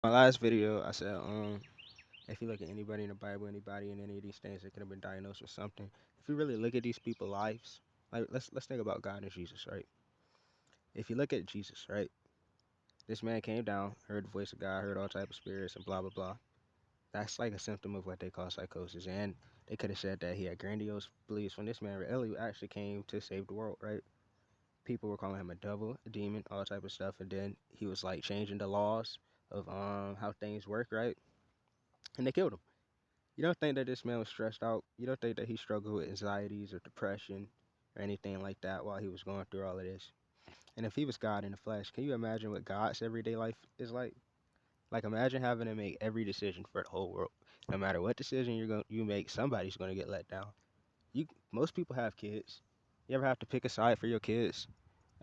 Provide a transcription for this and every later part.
My last video, I said, if you look at anybody in the Bible, anybody in any of these things that could have been diagnosed with something, if you really look at these people's lives, like let's think about God and Jesus, right? If you look at Jesus, right, this man came down, heard the voice of God, heard all type of spirits and blah blah blah. That's like a symptom of what they call psychosis, and they could have said that he had grandiose beliefs when this man really actually came to save the world, right? People were calling him a devil, a demon, all type of stuff, and then he was like changing the laws of how things work, right? And they killed him. You don't think that this man was stressed out? You don't think that he struggled with anxieties or depression or anything like that while he was going through all of this? And if he was God in the flesh, can you imagine what God's everyday life is like? Like imagine having to make every decision for the whole world. No matter what decision you make, somebody's gonna get let down. You Most people have kids. You ever have to pick a side for your kids?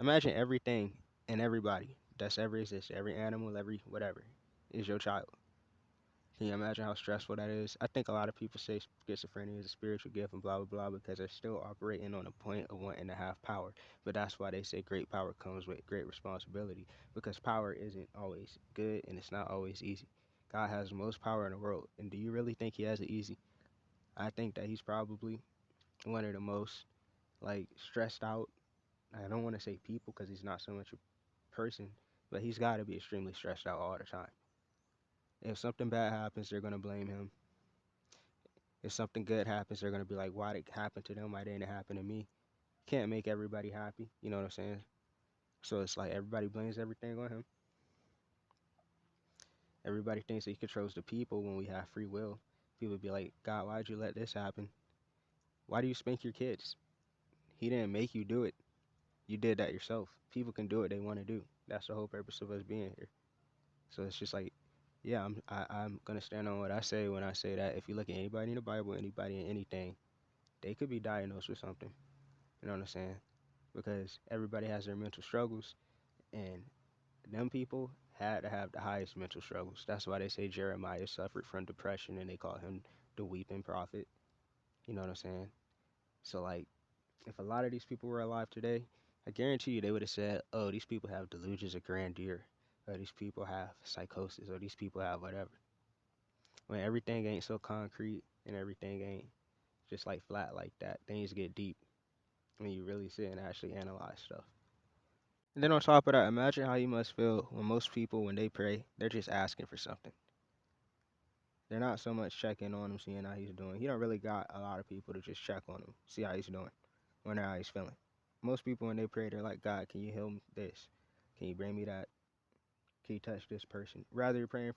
Imagine everything and everybody that's ever existed, every animal, every whatever, is your child. Can you imagine how stressful that is? I think a lot of people say schizophrenia is a spiritual gift and blah blah blah because they're still operating on a point of wanting to have power. But that's why they say great power comes with great responsibility because power isn't always good and it's not always easy. God has the most power in the world, and do you really think He has it easy? I think that He's probably one of the most like stressed out. I don't want to say people because He's not so much a person, but He's got to be extremely stressed out all the time. If something bad happens, they're gonna blame Him. If something good happens, they're gonna be like, "Why did it happen to them? Why didn't it happen to me?" Can't make everybody happy. You know what I'm saying? So it's like everybody blames everything on him. Everybody thinks that he controls the people when we have free will. People be like, "God, why'd you let this happen? Why do you spank your kids? He didn't make you do it. You did that yourself. People can do what they want to do. That's the whole purpose of us being here." So it's just like, yeah, I'm gonna stand on what I say when I say that if you look at anybody in the Bible, anybody in anything, they could be diagnosed with something. You know what I'm saying? Because everybody has their mental struggles, and them people had to have the highest mental struggles. That's why they say Jeremiah suffered from depression, and they call him the weeping prophet. You know what I'm saying? So like, if a lot of these people were alive today, I guarantee you they would have said, "Oh, these people have delusions of grandeur, or these people have psychosis, or these people have whatever." When everything ain't so concrete and everything ain't just like flat like that, things get deep when you really sit and actually analyze stuff. And then on top of that, imagine how you must feel when most people, when they pray, they're just asking for something. They're not so much checking on him, seeing how he's doing. He don't really got a lot of people to just check on him, see how he's doing, wonder how he's feeling. Most people, when they pray, they're like, "God, can you heal this? Can you bring me that? Can you touch this person?" Rather, you're praying